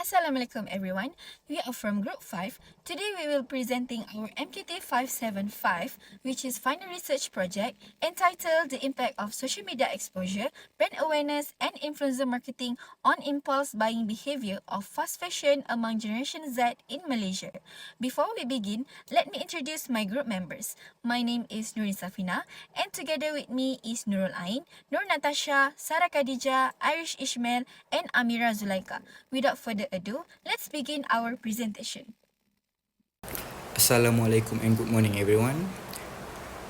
Assalamualaikum everyone. We are from Group 5. Today we will presenting our MKT575, which is final research project entitled The Impact of Social Media Exposure, Brand Awareness and Influencer Marketing on Impulse Buying Behavior of Fast Fashion among Generation Z in Malaysia. Before we begin, let me introduce my group members. My name is NURIN SAFINA and together with me is NURUL, NATASHA, KHADIJAH, ISYMEL and AMIERA ZULAIKHA. Without further ado, let's begin our presentation. Assalamualaikum and good morning everyone.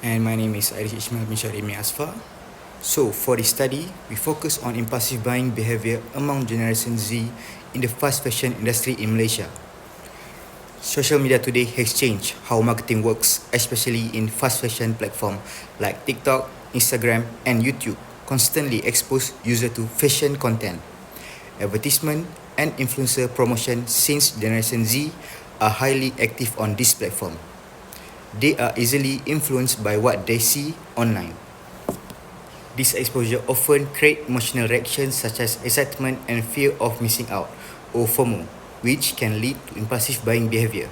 And my name is ISYMEL bin AZZFA. So for this study, we focus on impulsive buying behavior among Generation Z in the fast fashion industry in Malaysia. Social media today has changed how marketing works, especially in fast fashion platforms like TikTok, Instagram and YouTube constantly expose users to fashion content. Advertisement and influencer promotion since Generation Z are highly active on this platform. They are easily influenced by what they see online. This exposure often creates emotional reactions such as excitement and fear of missing out, or FOMO, which can lead to impulsive buying behavior.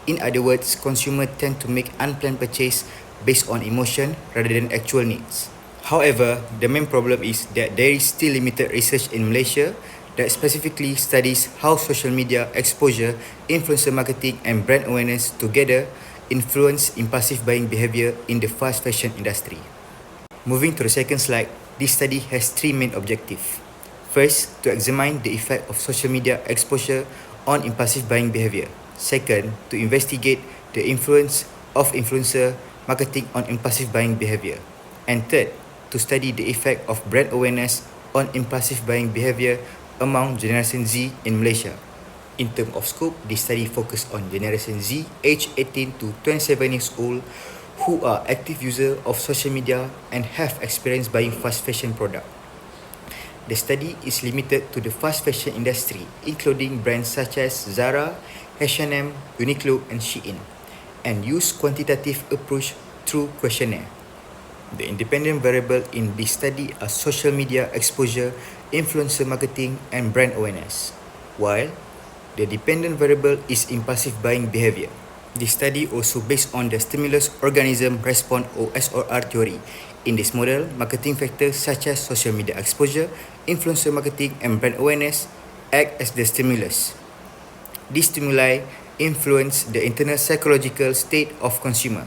In other words, consumers tend to make unplanned purchases based on emotion rather than actual needs. However, the main problem is that there is still limited research in Malaysia that specifically studies how social media exposure, influencer marketing and brand awareness together influence impulsive buying behavior in the fast fashion industry. Moving to the second slide, this study has three main objectives. First, to examine the effect of social media exposure on impulsive buying behavior. Second, to investigate the influence of influencer marketing on impulsive buying behavior. And third, to study the effect of brand awareness on impulsive buying behavior among Generation Z in Malaysia. In terms of scope, this study focused on Generation Z aged 18 to 27 years old who are active users of social media and have experience buying fast fashion products. The study is limited to the fast fashion industry, including brands such as Zara, H&M, Uniqlo and Shein, and use quantitative approach through questionnaire. The independent variable in this study are social media exposure, influencer marketing and brand awareness, while the dependent variable is impulsive buying behavior. This study also based on the stimulus organism response or SOR theory. In this model, marketing factors such as social media exposure, influencer marketing and brand awareness act as the stimulus. These stimuli influence the internal psychological state of consumer,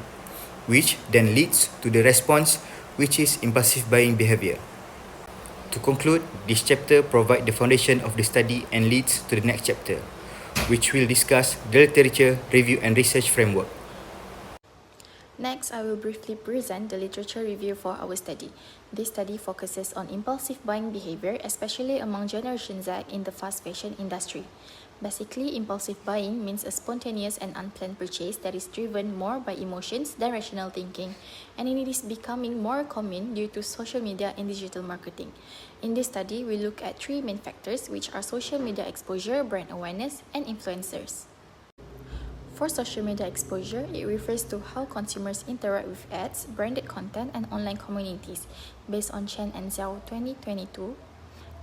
which then leads to the response, which is impulsive buying behavior. To conclude, this chapter provides the foundation of the study and leads to the next chapter, which will discuss the literature review and research framework. Next, I will briefly present the literature review for our study. This study focuses on impulsive buying behavior, especially among Generation Z in the fast fashion industry. Basically, impulsive buying means a spontaneous and unplanned purchase that is driven more by emotions than rational thinking, and it is becoming more common due to social media and digital marketing. In this study, we look at three main factors, which are social media exposure, brand awareness, and influencers. For social media exposure, it refers to how consumers interact with ads, branded content, and online communities. Based on Chen and Zhao 2022,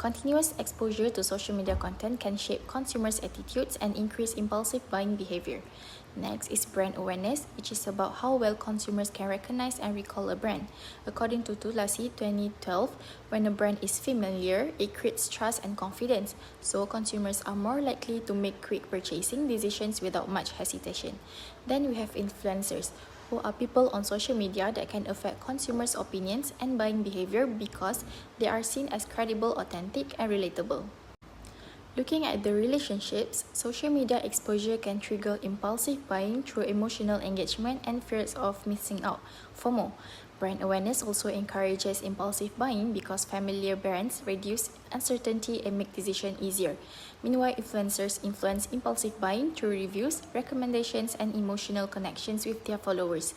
continuous exposure to social media content can shape consumers' attitudes and increase impulsive buying behavior. Next is brand awareness, which is about how well consumers can recognize and recall a brand. According to Tulasi 2012, when a brand is familiar, it creates trust and confidence, so consumers are more likely to make quick purchasing decisions without much hesitation. Then we have influencers, who are people on social media that can affect consumers' opinions and buying behavior because they are seen as credible, authentic, and relatable. Looking at the relationships, social media exposure can trigger impulsive buying through emotional engagement and fears of missing out, FOMO. Brand awareness also encourages impulsive buying because familiar brands reduce uncertainty and make decisions easier. Meanwhile, influencers influence impulsive buying through reviews, recommendations, and emotional connections with their followers.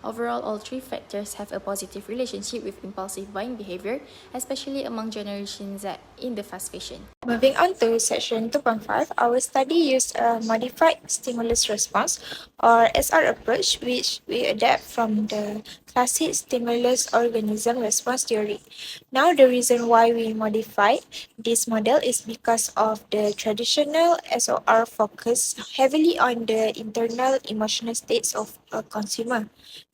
Overall, all three factors have a positive relationship with impulsive buying behavior, especially among Generation Z in the fast fashion. Moving on to section 2.5, our study used a modified stimulus response or SR approach, which we adapt from the classic stimulus organism response theory. Now, the reason why we modified this model is because of the traditional SOR focus heavily on the internal emotional states of a consumer.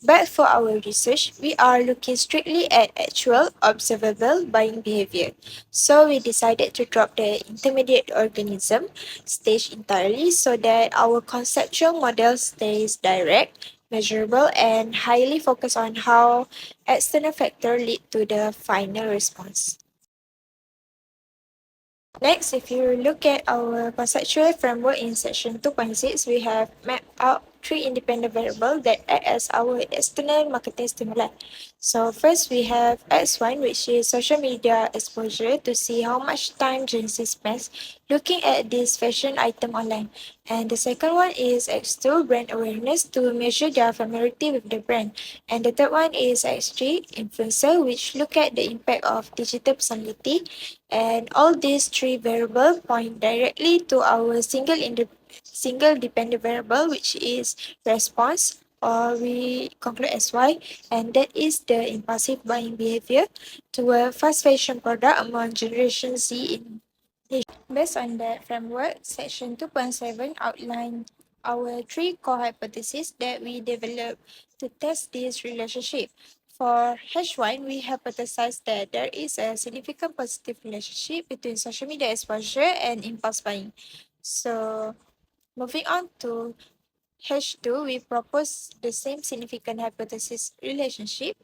But for our research, we are looking strictly at actual observable buying behavior. So we decided to drop the intermediate organism stage entirely so that our conceptual model stays direct, measurable, and highly focused on how external factors lead to the final response. Next, if you look at our conceptual framework in section 2.6, we have mapped out three independent variables that act as our external marketing stimuli. So first, we have X1, which is social media exposure to see how much time Gen Z spends looking at this fashion item online. And the second one is X2, brand awareness to measure their familiarity with the brand. And the third one is X3, influencer, which look at the impact of digital personality. And all these three variables point directly to our single dependent variable, which is response, or we conclude as Y, and that is the impulsive buying behavior to a fast fashion product among Generation Z in Asia. Based on that framework, section 2.7 outlined our three core hypotheses that we developed to test this relationship. For H1, we hypothesized that there is a significant positive relationship between social media exposure and impulse buying. So, moving on to H2, we propose the same significant hypothesis relationship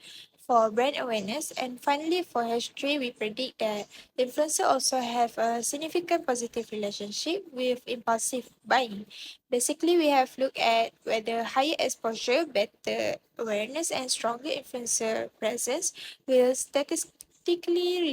for brand awareness. And finally, for H3, we predict that influencers also have a significant positive relationship with impulsive buying. Basically, we have looked at whether higher exposure, better awareness, and stronger influencer presence will statistically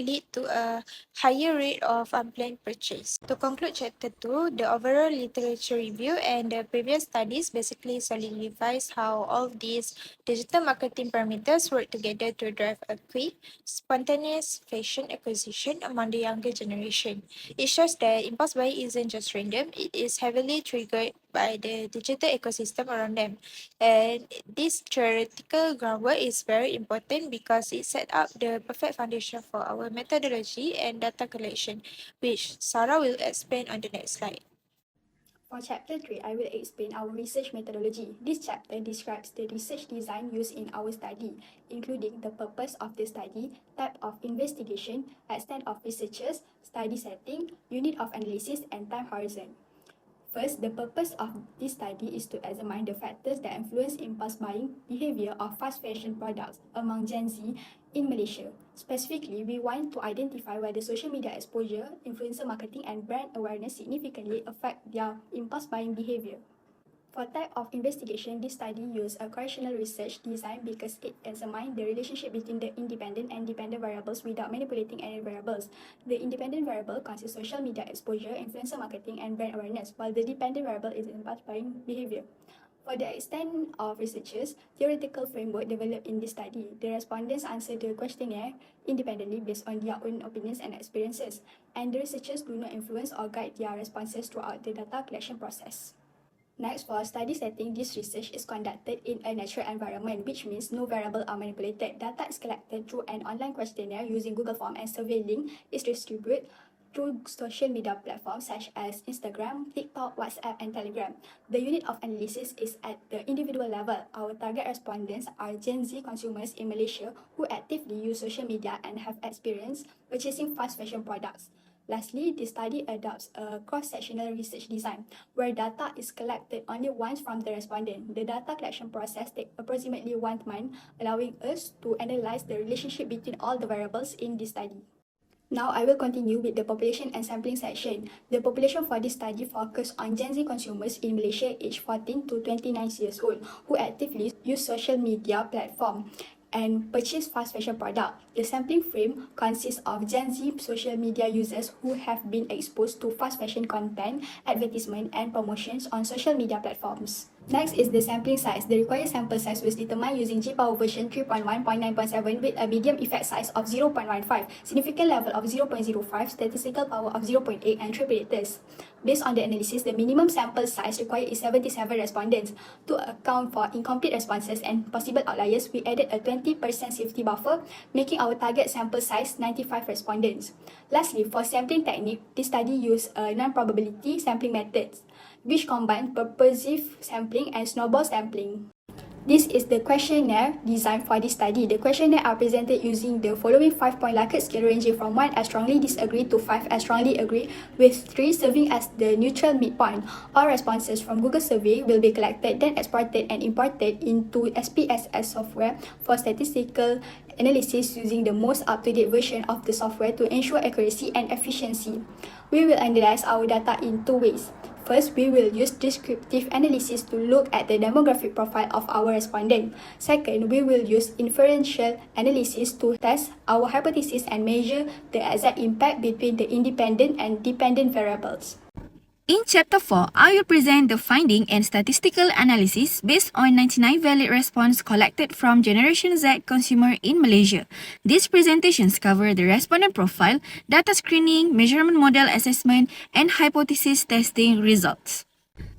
lead to a higher rate of unplanned purchase. To conclude chapter 2, the overall literature review and the previous studies basically solidifies how all of these digital marketing parameters work together to drive a quick, spontaneous fashion acquisition among the younger generation. It shows that impulse buying isn't just random, it is heavily triggered by the digital ecosystem around them. And this theoretical groundwork is very important because it set up the perfect foundation for our methodology and data collection, which Sarah will explain on the next slide. For Chapter 3, I will explain our research methodology. This chapter describes the research design used in our study, including the purpose of the study, type of investigation, extent of researchers, study setting, unit of analysis, and time horizon. First, the purpose of this study is to examine the factors that influence impulse buying behavior of fast fashion products among Gen Z in Malaysia. Specifically, we want to identify whether social media exposure, influencer marketing, and brand awareness significantly affect their impulse buying behavior. For type of investigation, this study used a correlational research design because it examined the relationship between the independent and dependent variables without manipulating any variables. The independent variable consists of social media exposure, influencer marketing, and brand awareness, while the dependent variable is impulse buying behavior. For the extent of researchers, theoretical framework developed in this study, the respondents answered the questionnaire independently based on their own opinions and experiences, and the researchers do not influence or guide their responses throughout the data collection process. Next, for study setting, this research is conducted in a natural environment, which means no variables are manipulated. Data is collected through an online questionnaire using Google Form, and survey link is distributed through social media platforms such as Instagram, TikTok, WhatsApp, and Telegram. The unit of analysis is at the individual level. Our target respondents are Gen Z consumers in Malaysia who actively use social media and have experience purchasing fast fashion products. Lastly, the study adopts a cross-sectional research design, where data is collected only once from the respondent. The data collection process takes approximately 1 month, allowing us to analyze the relationship between all the variables in this study. Now I will continue with the population and sampling section. The population for this study focused on Gen Z consumers in Malaysia aged 14 to 29 years old who actively use social media platform and purchase fast fashion product. The sampling frame consists of Gen Z social media users who have been exposed to fast fashion content, advertisement, and promotions on social media platforms. Next is the sampling size. The required sample size was determined using G power version 3.1.9.7 with a medium effect size of 0.15, significant level of 0.05, statistical power of 0.8, and triplets. Based on the analysis, the minimum sample size required is 77 respondents. To account for incomplete responses and possible outliers, we added a 20% safety buffer, making our target sample size 95 respondents. Lastly, for sampling technique, this study used a non-probability sampling methods, which combine purposive sampling and snowball sampling. This is the questionnaire designed for this study. The questionnaire are presented using the following 5-point Likert scale ranging from 1 as strongly disagree to 5 as strongly agree, with 3 serving as the neutral midpoint. All responses from Google survey will be collected, then exported and imported into SPSS software for statistical analysis using the most up-to-date version of the software to ensure accuracy and efficiency. We will analyze our data in 2 ways. First, we will use descriptive analysis to look at the demographic profile of our respondent. Second, we will use inferential analysis to test our hypothesis and measure the exact impact between the independent and dependent variables. In Chapter 4, I will present the finding and statistical analysis based on 99 valid response collected from Generation Z consumer in Malaysia. These presentations cover the respondent profile, data screening, measurement model assessment, and hypothesis testing results.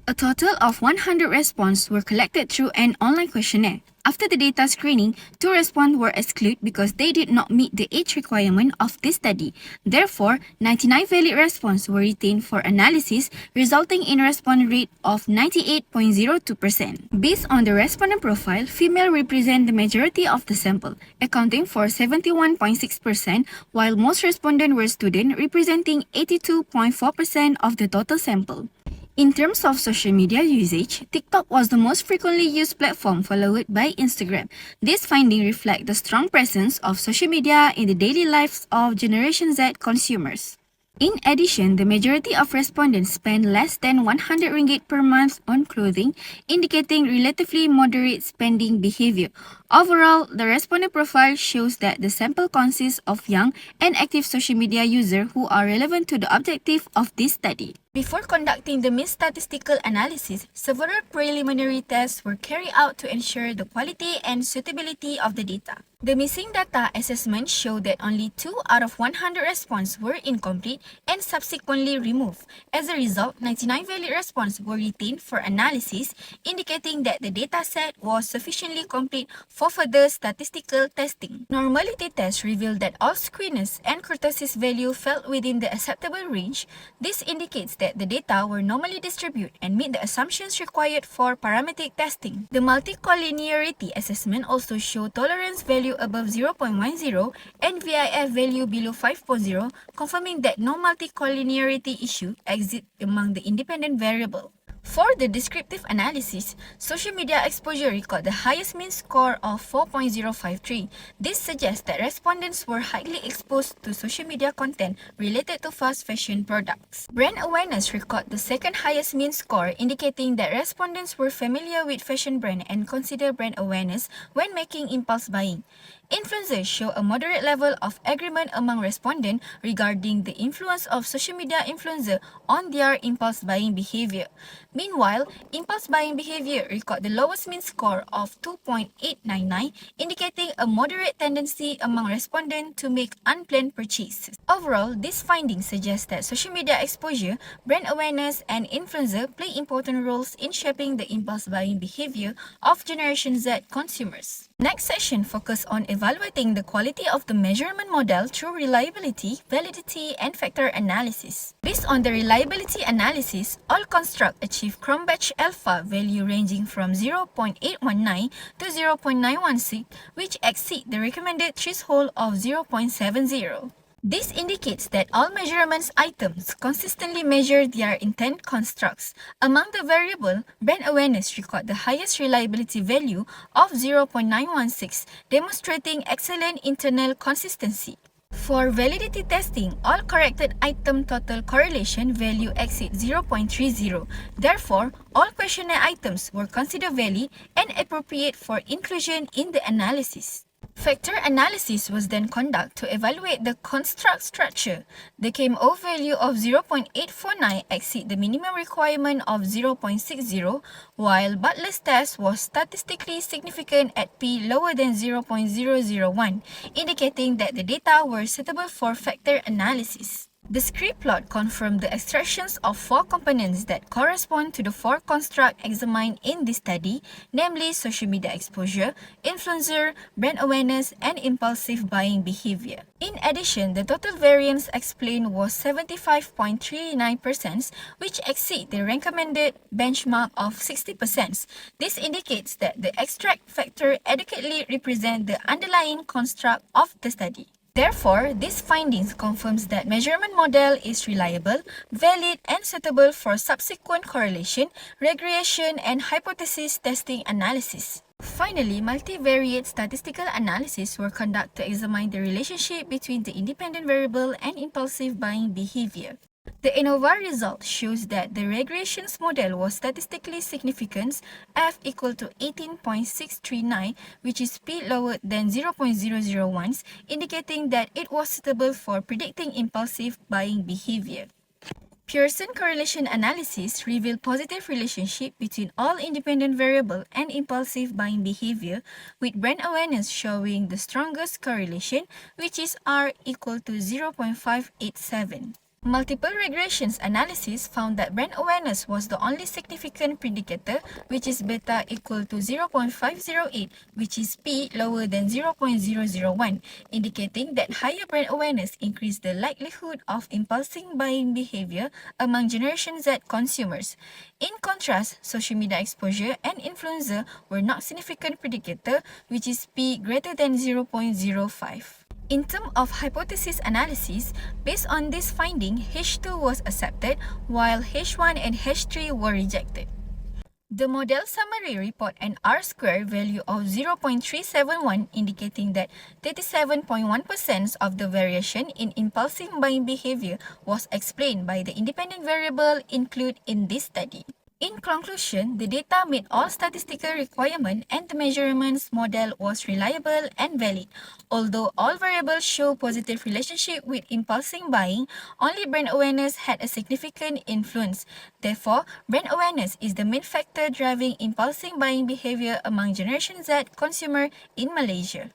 A total of 100 responses were collected through an online questionnaire. After the data screening, 2 responses were excluded because they did not meet the age requirement of this study. Therefore, 99 valid responses were retained for analysis, resulting in a response rate of 98.02%. Based on the respondent profile, female represent the majority of the sample, accounting for 71.6%, while most respondents were students, representing 82.4% of the total sample. In terms of social media usage, TikTok was the most frequently used platform, followed by Instagram. This finding reflects the strong presence of social media in the daily lives of Generation Z consumers. In addition, the majority of respondents spend less than 100 ringgit per month on clothing, indicating relatively moderate spending behavior. Overall, the respondent profile shows that the sample consists of young and active social media users who are relevant to the objective of this study. Before conducting the mean statistical analysis, several preliminary tests were carried out to ensure the quality and suitability of the data. The missing data assessment showed that only 2 out of 100 responses were incomplete and subsequently removed. As a result, 99 valid responses were retained for analysis, indicating that the data set was sufficiently complete for further statistical testing. Normality tests revealed that all squeeness and kurtosis value fell within the acceptable range. This indicates that the data were normally distributed and meet the assumptions required for parametric testing. The multicollinearity assessment also showed tolerance value above 0.10 and VIF value below 5.0, confirming that no multicollinearity issue exists among the independent variables. For the descriptive analysis, social media exposure recorded the highest mean score of 4.053. This suggests that respondents were highly exposed to social media content related to fast fashion products. Brand awareness recorded the second highest mean score, indicating that respondents were familiar with fashion brand and consider brand awareness when making impulse buying. Influencers show a moderate level of agreement among respondents regarding the influence of social media influencers on their impulse buying behavior. Meanwhile, impulse buying behavior recorded the lowest mean score of 2.899, indicating a moderate tendency among respondents to make unplanned purchases. Overall, this finding suggests that social media exposure, brand awareness, and influencer play important roles in shaping the impulse buying behavior of Generation Z consumers. Next section focuses on evaluating the quality of the measurement model through reliability, validity, and factor analysis. Based on the reliability analysis, all constructs achieve Cronbach alpha value ranging from 0.819 to 0.916, which exceed the recommended threshold of 0.70. This indicates that all measurements items consistently measure their intent constructs. Among the variable, brand awareness record the highest reliability value of 0.916, demonstrating excellent internal consistency. For validity testing, all corrected item total correlation value exceed 0.30. Therefore, all questionnaire items were considered valid and appropriate for inclusion in the analysis. Factor analysis was then conducted to evaluate the construct structure. The KMO value of 0.849 exceed the minimum requirement of 0.60, while Butler's test was statistically significant at P lower than 0.001, indicating that the data were suitable for factor analysis. The script plot confirmed the extractions of 4 components that correspond to the 4 constructs examined in this study, namely social media exposure, influencer, brand awareness, and impulsive buying behavior. In addition, the total variance explained was 75.39%, which exceed the recommended benchmark of 60%. This indicates that the extract factor adequately represent the underlying construct of the study. Therefore, these findings confirms that measurement model is reliable, valid, and suitable for subsequent correlation, regression, and hypothesis testing analysis. Finally, multivariate statistical analysis were conducted to examine the relationship between the independent variable and impulsive buying behavior. The ANOVA result shows that the regressions model was statistically significant, F equal to 18.639, which is P lower than 0.001, indicating that it was suitable for predicting impulsive buying behavior. Pearson correlation analysis revealed positive relationship between all independent variable and impulsive buying behavior, with brand awareness showing the strongest correlation, which is R equal to 0.587. Multiple regressions analysis found that brand awareness was the only significant predicator, which is beta equal to 0.508, which is P lower than 0.001, indicating that higher brand awareness increased the likelihood of impulsive buying behavior among Generation Z consumers. In contrast, social media exposure and influencer were not significant predicator, which is P greater than 0.05. In terms of hypothesis analysis, based on this finding, H2 was accepted, while H1 and H3 were rejected. The model summary report an R-square value of 0.371, indicating that 37.1% of the variation in impulsive buying behavior was explained by the independent variable included in this study. In conclusion, the data met all statistical requirements and the measurements model was reliable and valid. Although all variables show positive relationship with impulsive buying, only brand awareness had a significant influence. Therefore, brand awareness is the main factor driving impulsive buying behavior among Generation Z consumer in Malaysia.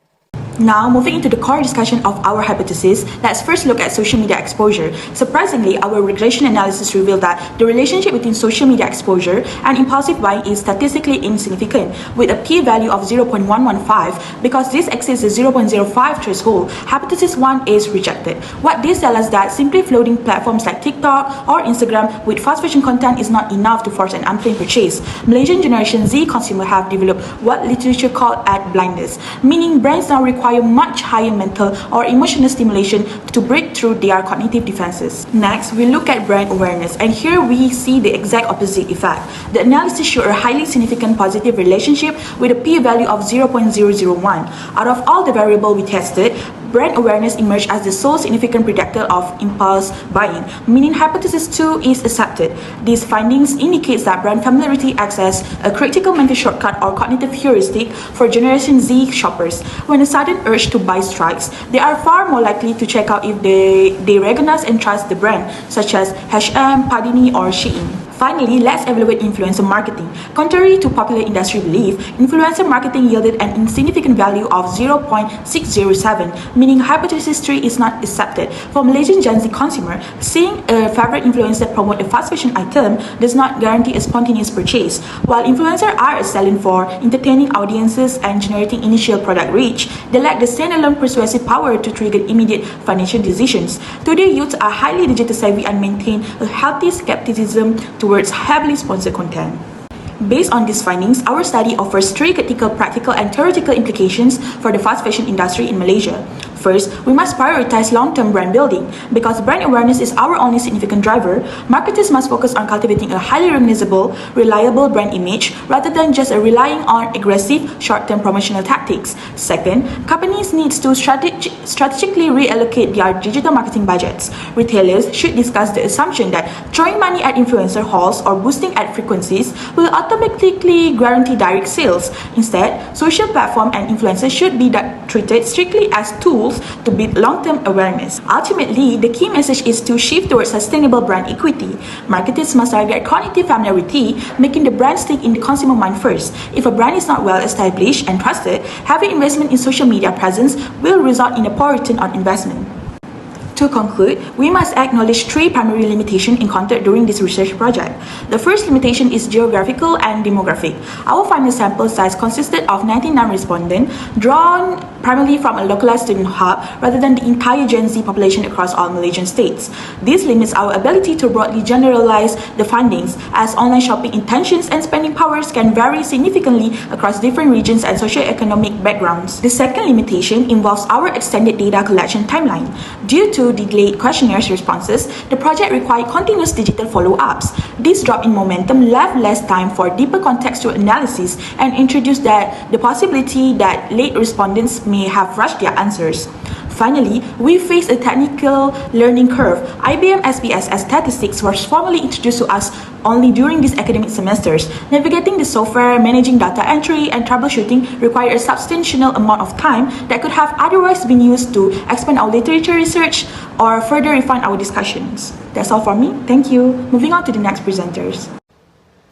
Now, moving into the core discussion of our hypothesis, let's first look at social media exposure. Surprisingly, our regression analysis revealed that the relationship between social media exposure and impulsive buying is statistically insignificant, with a p-value of 0.115. Because this exceeds the 0.05 threshold, hypothesis 1 is rejected. What this tells us that simply floating platforms like TikTok or Instagram with fast fashion content is not enough to force an unplanned purchase. Malaysian Generation Z consumers have developed what literature called ad blindness, meaning brands now require much higher mental or emotional stimulation to break through their cognitive defenses. Next, we look at brand awareness, and here we see the exact opposite effect. The analysis showed a highly significant positive relationship with a p-value of 0.001. Out of all the variables we tested, brand awareness emerged as the sole significant predictor of impulse buying, meaning hypothesis 2 is accepted. These findings indicate that brand familiarity acts as a critical mental shortcut or cognitive heuristic for Generation Z shoppers. When a sudden urge to buy strikes, they are far more likely to check out if they recognize and trust the brand, such as H&M, Padini, or Shein. Finally, let's evaluate influencer marketing. Contrary to popular industry belief, influencer marketing yielded an insignificant value of 0.607, meaning hypothesis 3 is not accepted. For Malaysian Gen Z consumer, seeing a favorite influencer promote a fast fashion item does not guarantee a spontaneous purchase. While influencers are excellent for entertaining audiences and generating initial product reach, they lack the standalone persuasive power to trigger immediate financial decisions. Today, youths are highly digital savvy and maintain a healthy skepticism towards heavily sponsored content. Based on these findings, our study offers 3 critical, practical, and theoretical implications for the fast fashion industry in Malaysia. First, we must prioritize long-term brand building. Because brand awareness is our only significant driver, marketers must focus on cultivating a highly recognizable, reliable brand image rather than just relying on aggressive, short-term promotional tactics. Second, companies need to strategically reallocate their digital marketing budgets. Retailers should discuss the assumption that throwing money at influencer hauls or boosting ad frequencies will automatically guarantee direct sales. Instead, social platform and influencers should be treated strictly as tools to build long-term awareness. Ultimately, the key message is to shift towards sustainable brand equity. Marketers must target cognitive familiarity, making the brand stick in the consumer mind first. If a brand is not well established and trusted, heavy investment in social media presence will result in a poor return on investment. To conclude, we must acknowledge three primary limitations encountered during this research project. The first limitation is geographical and demographic. Our final sample size consisted of 99 respondents, drawn primarily from a localized student hub rather than the entire Gen Z population across all Malaysian states. This limits our ability to broadly generalize the findings, as online shopping intentions and spending powers can vary significantly across different regions and socio-economic backgrounds. The second limitation involves our extended data collection timeline. Due to delayed questionnaires responses, the project required continuous digital follow-ups. This drop in momentum left less time for deeper contextual analysis and introduced the possibility that late respondents may have rushed their answers. Finally, we face a technical learning curve. IBM SPSS statistics was formally introduced to us only during these academic semesters. Navigating the software, managing data entry, and troubleshooting required a substantial amount of time that could have otherwise been used to expand our literature research or further refine our discussions. That's all from me. Thank you. Moving on to the next presenters.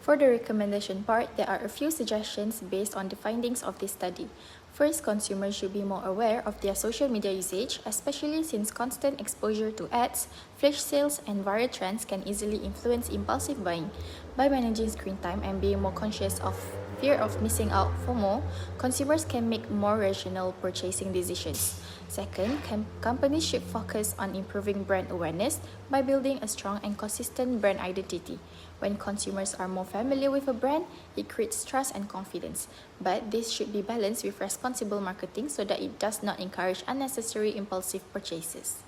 For the recommendation part, there are a few suggestions based on the findings of this study. First, consumers should be more aware of their social media usage, especially since constant exposure to ads, flash sales, and viral trends can easily influence impulsive buying. By managing screen time and being more conscious of fear of missing out FOMO, consumers can make more rational purchasing decisions. Second, companies should focus on improving brand awareness by building a strong and consistent brand identity. When consumers are more familiar with a brand, it creates trust and confidence. But this should be balanced with responsible marketing so that it does not encourage unnecessary impulsive purchases.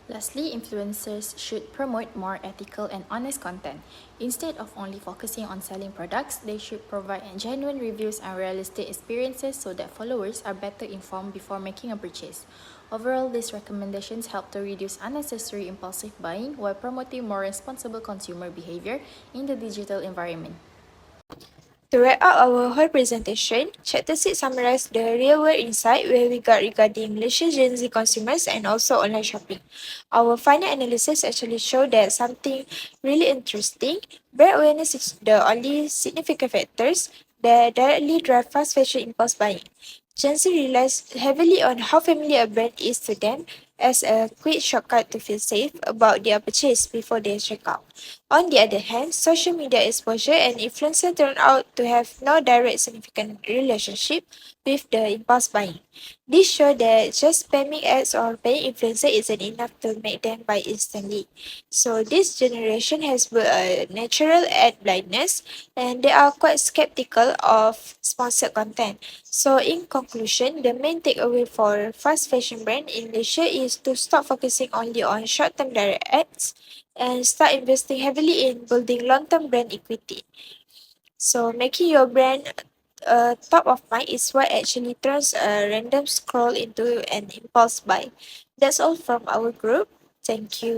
Lastly, influencers should promote more ethical and honest content. Instead of only focusing on selling products, they should provide genuine reviews and realistic experiences so that followers are better informed before making a purchase. Overall, these recommendations help to reduce unnecessary impulsive buying while promoting more responsible consumer behavior in the digital environment. To wrap up our whole presentation, Chapter 6 summarized the real-world insight where we got regarding Malaysian Gen Z consumers and also online shopping. Our final analysis actually showed that something really interesting. Brand awareness is the only significant factors that directly drive fast fashion impulse buying. Gen Z relies heavily on how familiar a brand is to them as a quick shortcut to feel safe about their purchase before they check out. On the other hand, social media exposure and influencer turn out to have no direct significant relationship with the impulse buying. This shows that just spamming ads or paying influencer isn't enough to make them buy instantly. So this generation has built a natural ad blindness and they are quite skeptical of sponsored content. So in conclusion, the main takeaway for fast fashion brand in Malaysia is to stop focusing only on short-term direct ads and start investing heavily in building long-term brand equity. So making your brand top of mind is what actually turns a random scroll into an impulse buy. That's all from our group. Thank you.